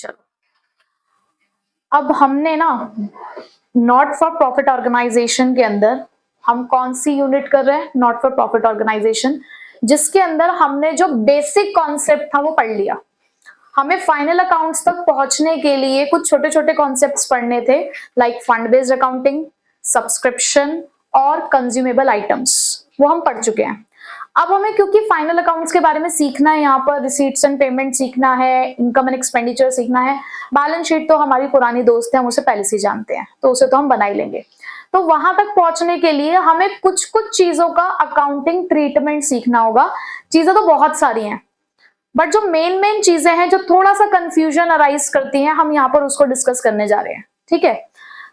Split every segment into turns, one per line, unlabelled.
चलो, अब हमने ना नॉट फॉर प्रॉफिट ऑर्गेनाइजेशन के अंदर हम कौन सी यूनिट कर रहे हैं, नॉट फॉर प्रॉफिट ऑर्गेनाइजेशन, जिसके अंदर हमने जो बेसिक कॉन्सेप्ट था वो पढ़ लिया। हमें फाइनल अकाउंट्स तक पहुंचने के लिए कुछ छोटे छोटे कॉन्सेप्ट्स पढ़ने थे, like fund based accounting, subscription और कंज्यूमेबल आइटम्स, वो हम पढ़ चुके हैं। अब हमें क्योंकि फाइनल अकाउंट्स के बारे में सीखना है, यहाँ पर रिसीट्स एंड पेमेंट सीखना है, इनकम एंड एक्सपेंडिचर सीखना है, बैलेंस शीट तो हमारी पुरानी दोस्त है, हम उसे पहले से जानते हैं, तो उसे तो हम बना ही लेंगे। तो वहां तक पहुंचने के लिए हमें कुछ कुछ चीजों का अकाउंटिंग ट्रीटमेंट सीखना होगा। चीजें तो बहुत सारी हैं, बट जो मेन चीजें हैं जो थोड़ा सा कंफ्यूजन अराइज करती हैं, हम यहाँ पर उसको डिस्कस करने जा रहे हैं। ठीक है,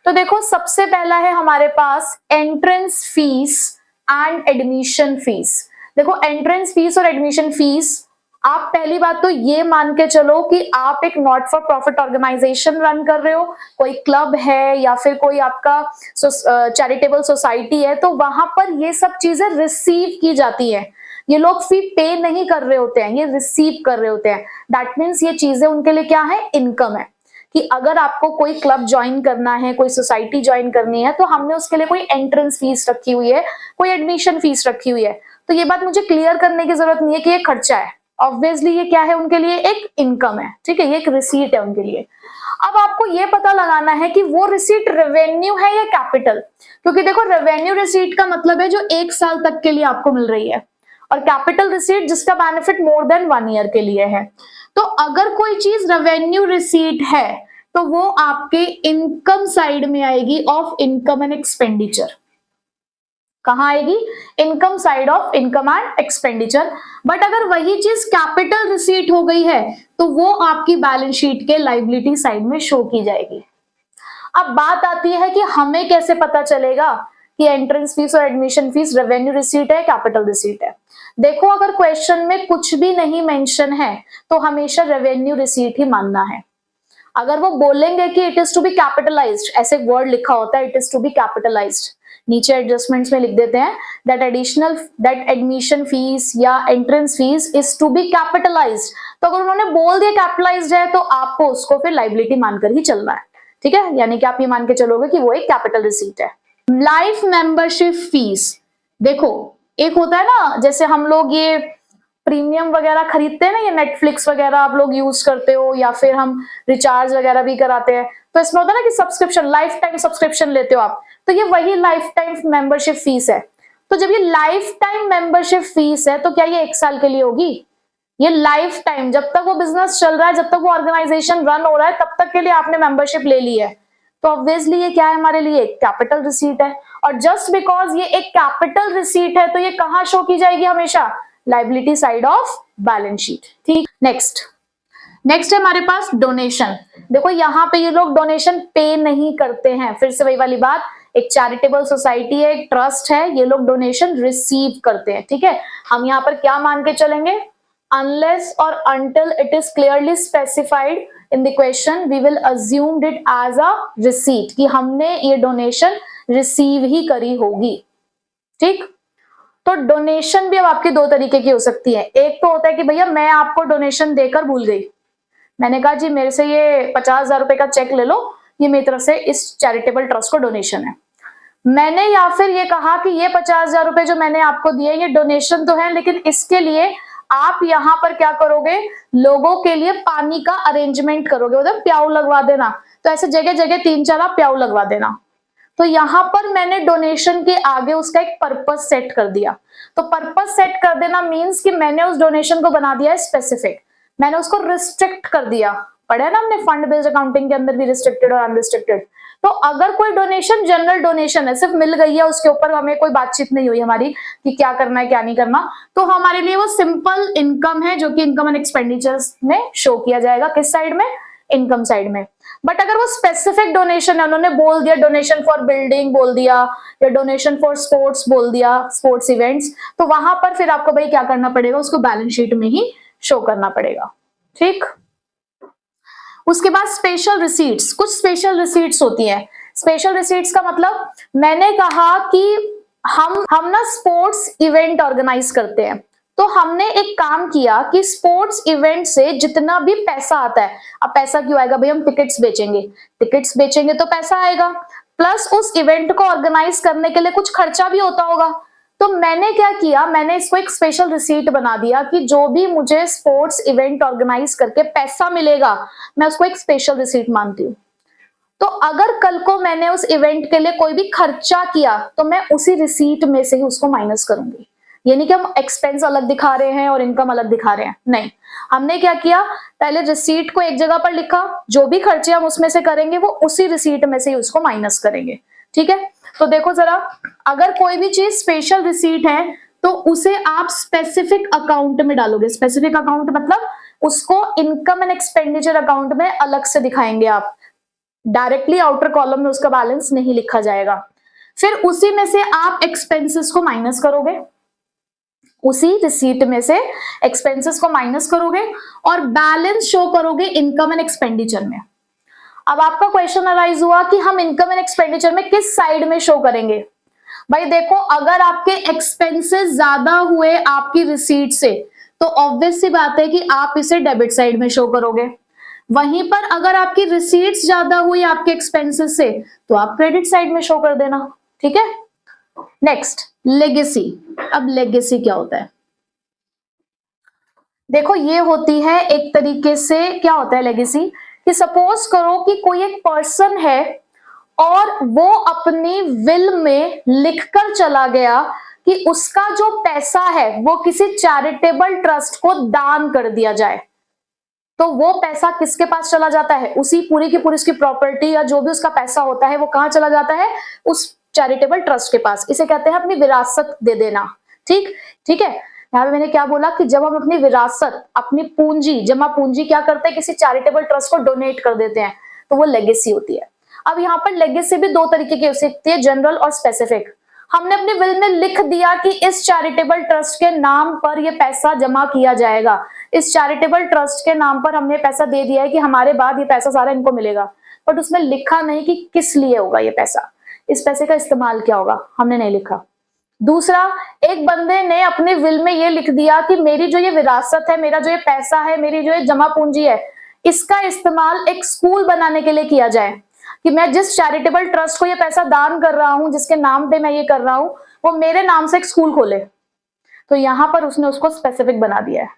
तो देखो सबसे पहला है हमारे पास entrance fees and admission fees. देखो एंट्रेंस फीस और एडमिशन फीस, आप पहली बात तो ये मान के चलो कि आप एक not for profit organisation run कर रहे हो, कोई क्लब है या फिर कोई आपका चैरिटेबल सोसाइटी है, तो वहां पर ये सब चीजें रिसीव की जाती है। ये लोग फी पे नहीं कर रहे होते हैं, ये रिसीव कर रहे होते हैं। दैट मीन्स ये चीजें उनके लिए क्या है, इनकम है। कि अगर आपको कोई क्लब ज्वाइन करना है, कोई सोसाइटी ज्वाइन करनी है, तो हमने उसके लिए कोई एंट्रेंस फीस रखी हुई है, कोई एडमिशन फीस रखी हुई है। तो ये बात मुझे क्लियर करने की जरूरत नहीं है कि ये खर्चा है, ऑब्वियसली ये क्या है उनके लिए, एक इनकम है। ठीक है, ये एक रिसीट है उनके लिए। अब आपको ये पता लगाना है कि वो रिसीट रेवेन्यू है या कैपिटल, क्योंकि देखो रेवेन्यू रिसीट का मतलब है जो 1 साल तक के लिए आपको मिल रही है, और कैपिटल रिसीट जिसका बेनिफिट मोर देन 1 ईयर के लिए है। तो अगर कोई चीज रेवेन्यू रिसीट है तो वो आपके इनकम साइड में आएगी ऑफ इनकम एंड एक्सपेंडिचर। कहां आएगी, income side of income and expenditure. But अगर वही चीज कैपिटल रिसीट हो गई है तो वो आपकी बैलेंस शीट के लायबिलिटी साइड में शो की जाएगी। अब बात आती है कि हमें कैसे पता चलेगा कि एंट्रेंस फीस और एडमिशन फीस रेवेन्यू रिसीट है, कैपिटल रिसीट है। देखो अगर क्वेश्चन में कुछ भी नहीं मेंशन है तो हमेशा रेवेन्यू रिसीट ही मानना है। अगर वो बोलेंगे कि it is to be capitalised, ऐसे वर्ड लिखा होता है it is to be capitalised, नीचे एडजस्टमेंट्स में लिख देते हैं दैट एडमिशन फीस या entrance fees is to be capitalised. तो अगर उन्होंने बोल दिया कैपिटलाइज्ड है तो आपको उसको फिर लायबिलिटी मानकर ही चलना है। ठीक है, यानी कि आप ये मान के चलोगे कि वो एक कैपिटल रिसीट है। लाइफ मेंबरशिप फीस, देखो एक होता है ना, जैसे हम लोग ये प्रीमियम वगैरह खरीदते हैं ना, ये नेटफ्लिक्स वगैरह आप लोग यूज करते हो, या फिर हम रिचार्ज वगैरह भी कराते हैं, तो इसमें होता है ना कि सब्सक्रिप्शन, लाइफ टाइम सब्सक्रिप्शन लेते हो आप, तो ये वही लाइफ टाइम मेंबरशिप फीस है। तो जब ये लाइफ टाइम मेंबरशिप फीस है तो क्या ये 1 साल के लिए होगी? ये लाइफ टाइम, जब तक वो बिजनेस चल रहा है, जब तक वो ऑर्गेनाइजेशन रन हो रहा है, तब तक के लिए आपने मेंबरशिप ले ली है, तो ऑब्वियसली ये क्या है हमारे लिए, कैपिटल रिसीट है। और जस्ट बिकॉज ये एक कैपिटल रिसीट है तो ये कहां शो की जाएगी, हमेशा liability side of balance sheet. ठीक, नेक्स्ट है हमारे पास डोनेशन। देखो यहाँ पे ये लोग डोनेशन पे नहीं करते हैं, फिर से वही वाली बात, एक चैरिटेबल सोसाइटी है, एक ट्रस्ट है, ये लोग डोनेशन रिसीव करते हैं। ठीक है, हम यहाँ पर क्या मान के चलेंगे, अनलेस और until it is clearly specified in the question we will assume it as a receipt, कि हमने ये डोनेशन रिसीव ही करी होगी। ठीक, तो डोनेशन भी अब आपकी 2 तरीके की हो सकती है। एक तो होता है कि भैया मैं आपको डोनेशन देकर भूल गई, मैंने कहा जी मेरे से ये 50,000 रुपए का चेक ले लो, ये मेरी तरफ से इस चैरिटेबल ट्रस्ट को डोनेशन है। मैंने या फिर ये कहा कि ये 50,000 रुपए जो मैंने आपको दिए ये डोनेशन तो है, लेकिन इसके लिए आप यहाँ पर क्या करोगे, लोगों के लिए पानी का अरेंजमेंट करोगे, उधर प्याऊ लगवा देना। तो ऐसे जगह जगह 3-4 आप प्याऊ लगवा देना। तो यहाँ पर मैंने डोनेशन के आगे उसका एक पर्पस सेट कर दिया। तो पर्पस सेट कर देना मींस कि मैंने उस डोनेशन को बना दिया स्पेसिफिक, मैंने उसको रिस्ट्रिक्ट कर दिया। पढ़ा ना हमने फंड बेस्ड अकाउंटिंग के अंदर भी रिस्ट्रिक्टेड और अनरिस्ट्रिक्टेड। तो अगर कोई डोनेशन जनरल डोनेशन है, सिर्फ मिल गई है, उसके ऊपर हमें कोई बातचीत नहीं हुई हमारी कि क्या करना है क्या नहीं करना, तो हमारे लिए वो सिंपल इनकम है जो कि इनकम एंड एक्सपेंडिचर्स में शो किया जाएगा। किस साइड में, इनकम साइड में। बट अगर वो स्पेसिफिक डोनेशन है, उन्होंने बोल दिया डोनेशन फॉर बिल्डिंग बोल दिया, या डोनेशन फॉर स्पोर्ट्स बोल दिया, स्पोर्ट्स इवेंट्स, तो वहां पर फिर आपको भाई क्या करना पड़ेगा, उसको बैलेंस शीट में ही शो करना पड़ेगा। ठीक, उसके बाद स्पेशल रिसीट्स, कुछ स्पेशल रिसीट्स होती हैं। स्पेशल रिसीट्स का मतलब, मैंने कहा कि हम ना स्पोर्ट्स इवेंट ऑर्गेनाइज करते हैं, तो हमने एक काम किया कि स्पोर्ट्स इवेंट से जितना भी पैसा आता है, अब पैसा क्यों आएगा भाई, हम टिकट्स बेचेंगे तो पैसा आएगा, प्लस उस इवेंट को ऑर्गेनाइज करने के लिए कुछ खर्चा भी होता होगा। तो मैंने क्या किया, मैंने इसको एक स्पेशल रिसीट बना दिया कि जो भी मुझे स्पोर्ट्स इवेंट ऑर्गेनाइज करके पैसा मिलेगा मैं उसको एक स्पेशल रिसीट मानती हूँ। तो अगर कल को मैंने उस इवेंट के लिए कोई भी खर्चा किया तो मैं उसी रिसीट में से ही उसको माइनस करूंगी। ये नहीं कि हम एक्सपेंस अलग दिखा रहे हैं और इनकम अलग दिखा रहे हैं, नहीं, हमने क्या किया, पहले रिसीट को एक जगह पर लिखा, जो भी खर्चे हम उसमें से करेंगे वो उसी रिसीट में से ही उसको माइनस करेंगे। ठीक है, तो देखो जरा, अगर कोई भी चीज स्पेशल रिसीट है तो उसे आप स्पेसिफिक अकाउंट में डालोगे। स्पेसिफिक अकाउंट मतलब उसको इनकम एंड एक्सपेंडिचर अकाउंट में अलग से दिखाएंगे आप, डायरेक्टली आउटर कॉलम में उसका बैलेंस नहीं लिखा जाएगा। फिर उसी में से आप एक्सपेंसेस को माइनस करोगे, उसी रिसीट में से एक्सपेंसेस को माइनस करोगे और बैलेंस शो करोगे इनकम एंड एक्सपेंडिचर में। अब आपका क्वेश्चन अराइज हुआ कि हम इनकम एंड एक्सपेंडिचर में किस साइड में शो करेंगे। भाई देखो, अगर आपके एक्सपेंसेस ज्यादा हुए आपकी रिसीट से तो ऑब्वियस सी बात है कि आप इसे डेबिट साइड में शो करोगे। वहीं पर अगर आपकी रिसीट्स ज्यादा हुई आपके एक्सपेंसेस से तो आप क्रेडिट साइड में शो कर देना। ठीक है, नेक्स्ट लेगेसी। अब लेगेसी क्या होता है, देखो ये होती है एक तरीके से, क्या होता है लेगेसी, कि सपोज करो कि कोई एक पर्सन है और वो अपनी विल में लिखकर चला गया कि उसका जो पैसा है वो किसी चैरिटेबल ट्रस्ट को दान कर दिया जाए। तो वो पैसा किसके पास चला जाता है, उसी पूरी की पूरी उसकी प्रॉपर्टी या जो भी उसका पैसा होता है वो कहां चला जाता है, उस चैरिटेबल ट्रस्ट के पास। इसे कहते हैं अपनी विरासत दे देना। ठीक है, यहाँ पे मैंने क्या बोला कि जब हम अपनी विरासत, अपनी पूंजी, जमा पूंजी क्या करते हैं, किसी चैरिटेबल ट्रस्ट को डोनेट कर देते हैं, तो वो लेगेसी होती है। अब यहाँ पर लेगेसी भी दो तरीके की हो सकती है, जनरल और स्पेसिफिक। हमने अपने विल में लिख दिया कि इस चैरिटेबल ट्रस्ट के नाम पर यह पैसा जमा किया जाएगा, इस चैरिटेबल ट्रस्ट के नाम पर हमने पैसा दे दिया है कि हमारे बाद ये पैसा सारा इनको मिलेगा, बट उसमें लिखा नहीं कि किस लिए होगा ये पैसा, इस पैसे का इस्तेमाल क्या होगा, हमने नहीं लिखा। दूसरा, एक बंदे ने अपने विल में ये लिख दिया कि मेरी जो ये विरासत है, मेरा जो ये पैसा है, मेरी जो ये जमा पूंजी है, इसका इस्तेमाल एक स्कूल बनाने के लिए किया जाए, कि मैं जिस चैरिटेबल ट्रस्ट को ये पैसा दान कर रहा हूं, जिसके नाम पे मैं ये कर रहा हूं, वो मेरे नाम से एक स्कूल खोले। तो यहां पर उसने उसको स्पेसिफिक बना दिया है।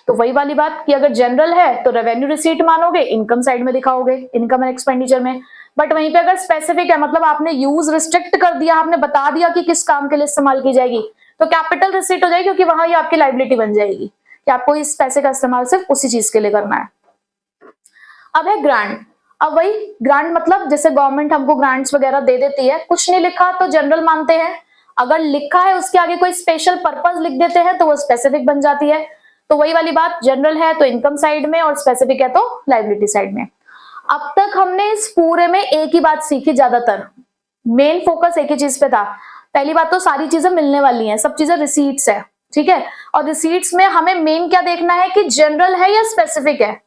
तो वही वाली बात कि अगर जनरल है तो रेवेन्यू रिसीट मानोगे, इनकम साइड में दिखाओगे, इनकम एंड एक्सपेंडिचर में। बट वहीं पे अगर स्पेसिफिक है, मतलब आपने यूज रिस्ट्रिक्ट कर दिया, आपने बता दिया कि किस काम के लिए इस्तेमाल की जाएगी, तो कैपिटल रिसीट हो जाएगी, क्योंकि वहां ये आपकी लाइबिलिटी बन जाएगी कि आपको इस पैसे का इस्तेमाल सिर्फ उसी चीज के लिए करना है। अब है ग्रांट। अब वही ग्रांट मतलब जैसे गवर्नमेंट हमको ग्रांट्स वगैरह दे देती है, कुछ नहीं लिखा तो जनरल मानते हैं, अगर लिखा है उसके आगे कोई स्पेशल पर्पस लिख देते हैं तो वो स्पेसिफिक बन जाती है। तो वही वाली बात, जनरल है तो इनकम साइड में और स्पेसिफिक है तो लायबिलिटी साइड में। अब तक हमने इस पूरे में एक ही बात सीखी, ज्यादातर मेन फोकस एक ही चीज पे था। पहली बात तो सारी चीजें मिलने वाली हैं, सब चीजें रिसीट्स है, ठीक है, और रिसीट्स में हमें मेन क्या देखना है कि जनरल है या स्पेसिफिक है।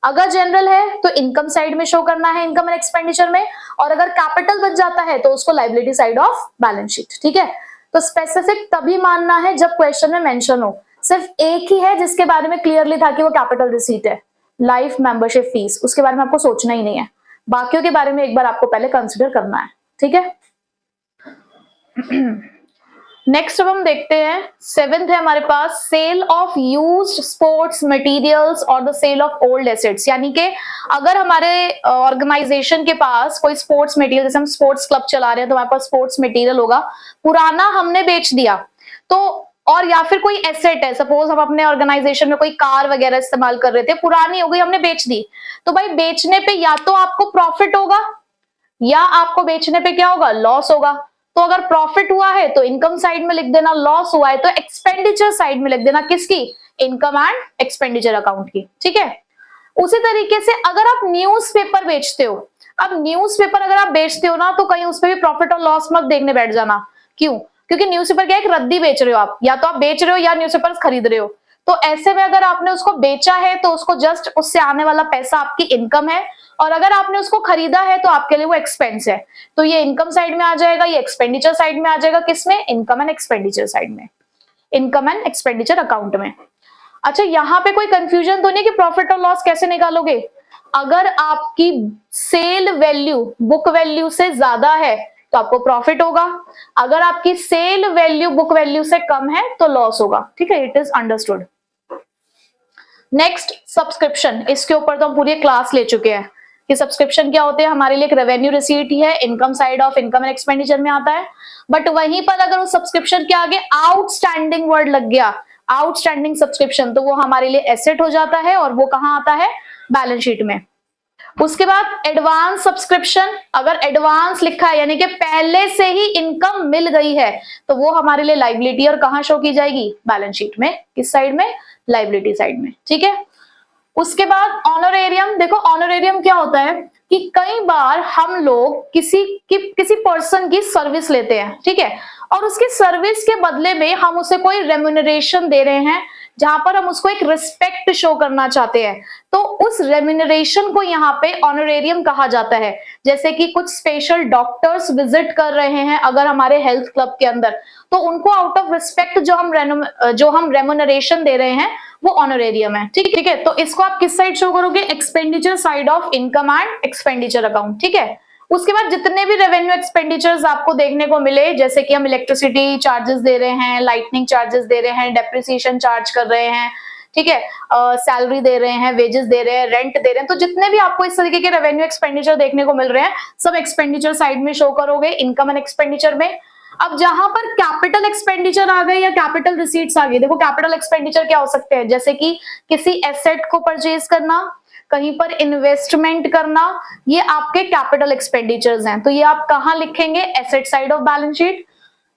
अगर जनरल है तो इनकम साइड में शो करना है, इनकम एंड एक्सपेंडिचर में, और अगर कैपिटल बच जाता है तो उसको liability side of balance sheet. ठीक है, तो स्पेसिफिक तभी मानना है जब क्वेश्चन में मेंशन हो। सिर्फ एक ही है जिसके बारे में क्लियरली था कि वो कैपिटल रिसीट है, लाइफ मेंबरशिप फीस, उसके बारे में आपको सोचना ही नहीं है, बाकियों के बारे में एक बार आपको पहले कंसिडर करना है। ठीक है, नेक्स्ट अब हम देखते हैं, सेवेंथ है हमारे पास, sale of used sports materials और the sale of old assets. यानी कि अगर हमारे ऑर्गेनाइजेशन के पास कोई स्पोर्ट्स मटेरियल, जैसे हम स्पोर्ट्स क्लब चला रहे हैं तो हमारे पास स्पोर्ट्स मटेरियल होगा, पुराना हमने बेच दिया तो, और या फिर कोई एसेट है, सपोज हम अपने ऑर्गेनाइजेशन में कोई कार वगैरह इस्तेमाल कर रहे थे, पुरानी हो गई, हमने बेच दी, तो भाई बेचने पे या तो आपको प्रॉफिट होगा या आपको बेचने पे क्या होगा, लॉस होगा। तो अगर प्रॉफिट हुआ है तो इनकम साइड में लिख देना, लॉस हुआ है तो एक्सपेंडिचर साइड में लिख देना, किसकी, इनकम एंड एक्सपेंडिचर अकाउंट की। ठीक है, उसी तरीके से अगर आप न्यूज़पेपर बेचते हो, अब न्यूज़पेपर अगर आप बेचते हो ना तो कहीं उस पर भी प्रॉफिट और लॉस मत देखने बैठ जाना। क्यों, क्योंकि न्यूज़पेपर क्या, एक रद्दी बेच रहे हो आप, या तो आप बेच रहे हो या न्यूज़पेपर खरीद रहे हो। तो ऐसे में अगर आपने उसको बेचा है तो उसको जस्ट उससे आने वाला पैसा आपकी इनकम है, और अगर आपने उसको खरीदा है तो आपके लिए वो एक्सपेंस है। तो ये इनकम साइड में आ जाएगा, ये एक्सपेंडिचर साइड में आ जाएगा, किसमें, इनकम एंड एक्सपेंडिचर साइड में। इनकम एंड एक्सपेंडिचर अकाउंट में। अच्छा, यहां पे कोई कंफ्यूजन तो नहीं कि प्रॉफिट और लॉस कैसे निकालोगे? अगर आपकी सेल वैल्यू बुक वैल्यू से ज्यादा है तो आपको प्रॉफिट होगा, अगर आपकी सेल वैल्यू बुक वैल्यू से कम है तो लॉस होगा। ठीक है, it is understood. Next, subscription. इसके ऊपर तो हम पूरी क्लास ले चुके हैं कि सब्सक्रिप्शन क्या होते हैं। हमारे लिए एक रेवेन्यू रिसीट ही है, income side of income and expenditure में आता है। बट वहीं पर अगर उस सब्सक्रिप्शन के आगे आउटस्टैंडिंग वर्ड लग गया, आउटस्टैंडिंग सब्सक्रिप्शन, तो वो हमारे लिए एसेट हो जाता है और वो कहां आता है? बैलेंस शीट में। उसके बाद एडवांस सब्सक्रिप्शन, अगर एडवांस लिखा है यानी कि पहले से ही इनकम मिल गई है तो वो हमारे लिए लायबिलिटी और कहां शो की जाएगी? बैलेंस शीट में। किस साइड में? लायबिलिटी साइड में। ठीक है। उसके बाद ऑनरेरियम। देखो ऑनरेरियम क्या होता है कि कई बार हम लोग किसी पर्सन की सर्विस लेते हैं, ठीक है, और उसकी सर्विस के बदले में हम उसे कोई रेम्यूनरेशन दे रहे हैं जहां पर हम उसको एक रिस्पेक्ट शो करना चाहते हैं, तो उस रेम्यूनरेशन को यहाँ पे ऑनरेरियम कहा जाता है। जैसे कि कुछ स्पेशल डॉक्टर्स विजिट कर रहे हैं अगर हमारे हेल्थ क्लब के अंदर, तो उनको आउट ऑफ रिस्पेक्ट जो हम रेम्यूनरेशन दे रहे हैं वो ऑनरेरियम है। ठीक है, तो इसको आप किस साइड शो करोगे? Expenditure side of income and expenditure account. ठीक है। उसके बाद जितने भी रेवेन्यू एक्सपेंडिचर्स आपको देखने को मिले, जैसे कि हम इलेक्ट्रिसिटी चार्जेस दे रहे हैं, लाइटनिंग चार्जेस दे रहे हैं, डेप्रिसिएशन चार्ज कर रहे हैं, ठीक है, सैलरी दे रहे हैं, वेजेस दे रहे हैं, रेंट दे रहे हैं, तो जितने भी आपको इस तरीके के रेवेन्यू एक्सपेंडिचर देखने को मिल रहे हैं सब एक्सपेंडिचर साइड में शो करोगे, इनकम एंड एक्सपेंडिचर में। अब जहां पर कैपिटल एक्सपेंडिचर आ गए या कैपिटल रिसीट्स आ गई, देखो कैपिटल एक्सपेंडिचर क्या हो सकते हैं? जैसे कि किसी एसेट को परचेज करना, कहीं पर इन्वेस्टमेंट करना, ये आपके कैपिटल एक्सपेंडिचर्स हैं। तो ये आप कहां लिखेंगे? Asset side of balance sheet.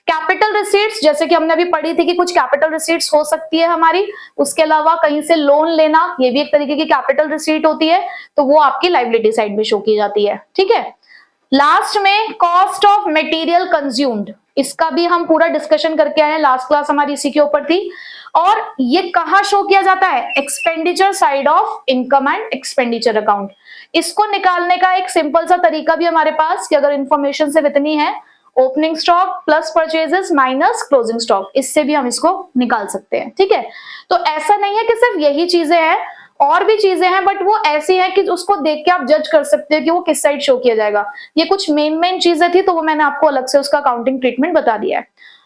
Capital receipts, जैसे कि हमने अभी पढ़ी थी कि कुछ कैपिटल रिसीट्स हो सकती है हमारी, उसके अलावा कहीं से लोन लेना, ये भी एक तरीके की कैपिटल रिसीट होती है, तो वो आपकी लायबिलिटी साइड में शो की जाती है। ठीक है। लास्ट में कॉस्ट ऑफ मटेरियल कंज्यूम्ड, इसका भी हम पूरा डिस्कशन करके आए हैं, लास्ट क्लास हमारी इसी के ऊपर थी। और ये कहां शो किया जाता है? Expenditure side of income and expenditure account. इसको निकालने का एक सिंपल सा तरीका भी हमारे पास, कि अगर इंफॉर्मेशन से इतनी है, opening stock plus purchases minus closing stock, इससे भी हम इसको निकाल सकते हैं। ठीक है। तो ऐसा नहीं है कि सिर्फ यही चीजें हैं, और भी चीजें हैं, बट वो ऐसी हैं कि उसको देख के आप जज कर सकते हो कि वो किस साइड शो किया जाएगा। ये कुछ मेन चीजें थी, तो वो मैंने आपको अलग से उसका अकाउंटिंग ट्रीटमेंट बता दिया है।